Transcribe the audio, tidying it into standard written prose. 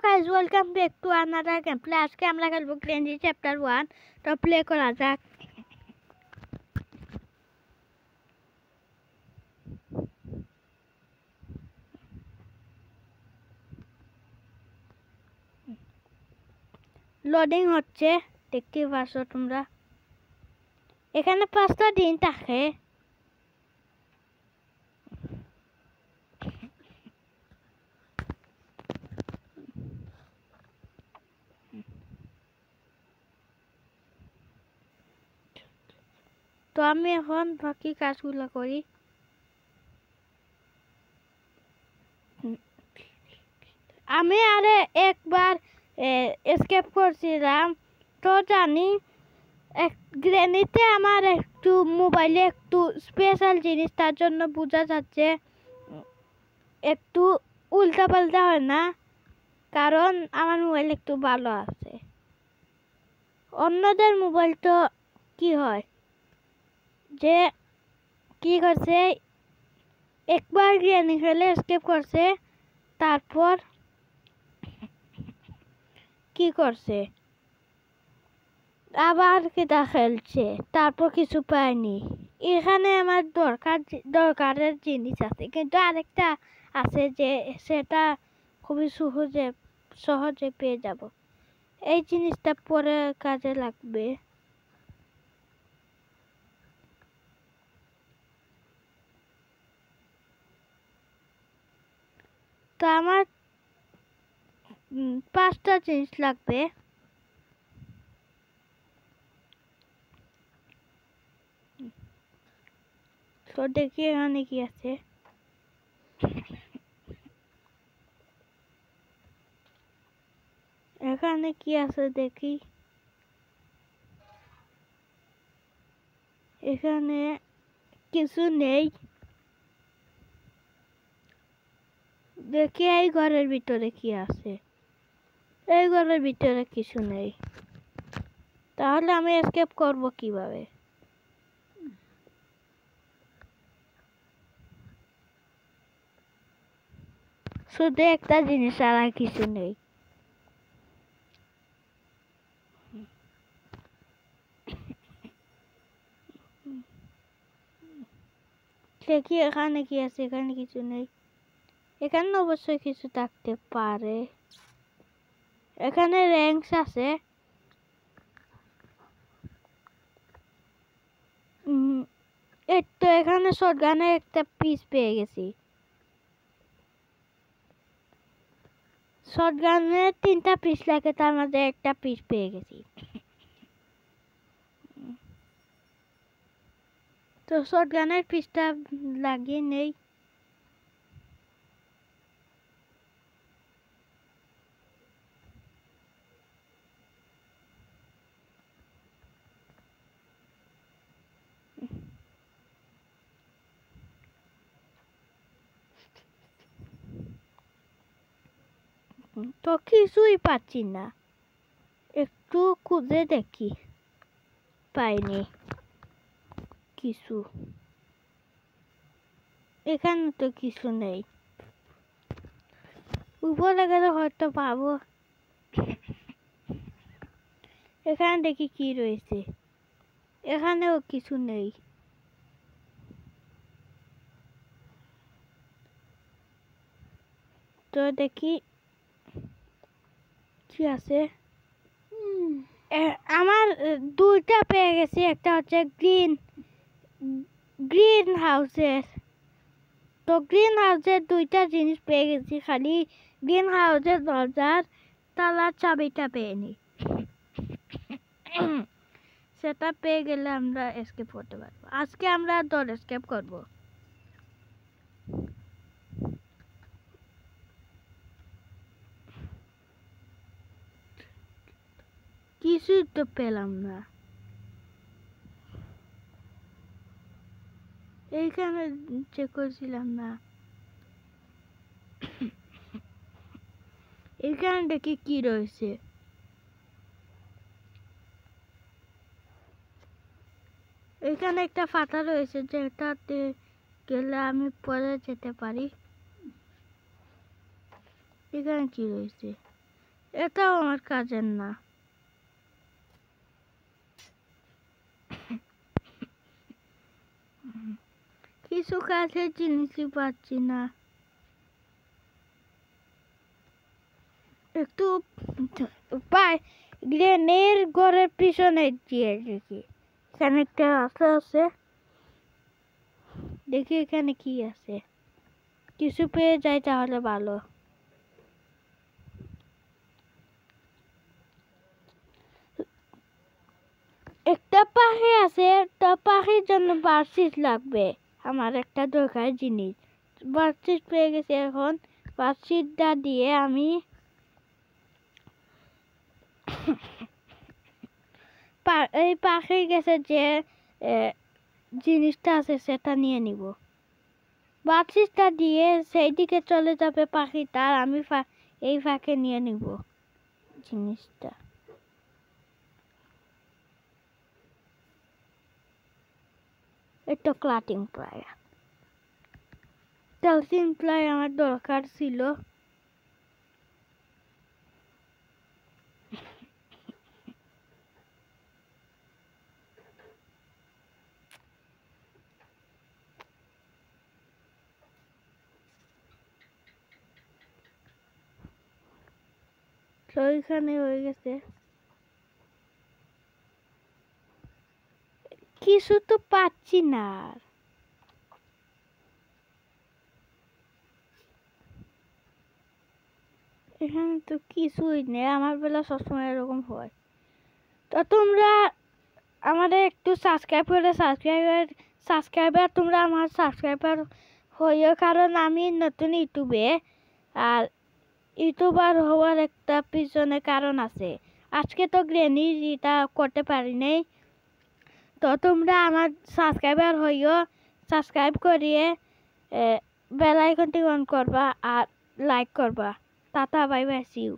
Guys welcome back to another game play. আজকে আমরা খেলবো ক্রেঞ্জি চ্যাপ্টার 1। তো প্লে করা যাক। লোডিং হচ্ছে, দেখতে পাচ্ছ তোমরা। এখানে 5টা দিন থাকে। তো আমি এখন বাকি কাজগুলো করি। আমি আরে একবার এসকেপ করছিলাম, তো জানি গ্রেনিতে আমার একটু মোবাইলে একটু স্পেশাল জিনিস, তার জন্য বোঝা যাচ্ছে একটু উল্টা পাল্টা হয় না, কারণ আমার মোবাইল একটু ভালো আছে। অন্যদের মোবাইল তো কি হয় যে কি করছে, একবার গ্রেনি খেলে এসকেপ করছে, তারপর কি করছে আবার কিটা খেলছে, তারপর কিছু পায়নি। এখানে আমার দরকারের জিনিস আছে, কিন্তু আরেকটা আছে যে সেটা খুবই সহজে পেয়ে যাব। এই জিনিসটা পরে কাজে লাগবে। তো আমার 5টা জিনিস লাগবে। তো দেখি এখানে কি আছে। এখানে কি আছে দেখি। এখানে কিছু নেই। দেখি এই ঘরের ভিতরে কি আছে। এই ঘরের ভিতরে কিছু নেই। তাহলে আমি এসকেপ করব কিভাবে? শুধু একটা জিনিস আর কিছু নেই। দেখি এখানে কি আছে। এখানে কিছু নেই। এখানে অবশ্যই কিছু থাকতে পারে। এখানে র্যাঙ্কস আছে। তো এখানে শটগানের একটা পিস পেয়ে গেছি। শটগানের 3টা পিস লাগে, তার মধ্যে একটা পিস পেয়ে গেছি। তো শটগানের পিসটা লাগিয়ে নেই। তো কিছুই পাচ্ছি না, একটু খুঁজে দেখি। পাইনি কিছু। এখানে তো কিছু নেই। উপরে গেলে হয়তো পাবো। এখানে দেখি কি রয়েছে। এখানেও কিছু নেই। তো দেখি কি আছে। আমার 2টা পেয়ে গেছি। একটা হচ্ছে গ্রিন হাউসের। তো গ্রিন হাউসের 2টা জিনিস পেয়ে গেছি, খালি গ্রিন হাউসের দরজার তালার চাবিটা পেয়েনি। সেটা পেয়ে গেলে আমরা এসকেপ করতে পারবো। আজকে আমরা ডোর এসকেপ করব। কিছুই তো পেলাম না। এইখানে চেক করছিলাম না। এইখানে দেখি কি রয়েছে। এখানে একটা ফাতা রয়েছে, যেটাতে গেলে আমি পরে যেতে পারি। এখানে কি রয়েছে? এটাও আমার কাজের না। কিছু কাজের জিনিসই পাচ্ছি না। একটু পাই গ্রেনের ঘরের পিছনে দিয়ে দেখি এখানে একটা রাস্তা আছে, দেখি এখানে কি আছে, কিছু পেয়ে যাই তাহলে ভালো। একটা পাখি আছে, একটা পাখির জন্য বার্ডশিট লাগবে, আমার একটা দরকার জিনিস। বার্ডশিট পেয়ে গেছি, এখন বার্ডশিটটা দিয়ে আমি এই পাখির কাছে যে জিনিসটা আছে সেটা নিয়ে নিব। বার্ডশিটটা দিয়ে সেই দিকে চলে যাবে পাখিটা, আর আমি এই ফাঁকে নিয়ে নিব জিনিসটা। এটা ক্লাটিং প্লাই আমার দরকার ছিল। তো এখানে হয়ে গেছে, কিছু তো পাচ্ছি না। এখানে তো কিছুই নেই, আমার বেলা সবসময় এরকম হয়। তো তোমরা আমাদের একটু সাবস্ক্রাইবার তোমরা আমার সাবস্ক্রাইবার হইও, কারণ আমি নতুন ইউটিউবে, আর ইউটিউবার হওয়ার একটা পিছনে কারণ আছে। আজকে তো গ্রেনি এটা করতে পারি নাই। তো তোমরা আমার সাবস্ক্রাইবার হইও, সাবস্ক্রাইব করিয়ে বেল আইকনটি অন করবা আর লাইক করবা। Tata, bye bye, see you.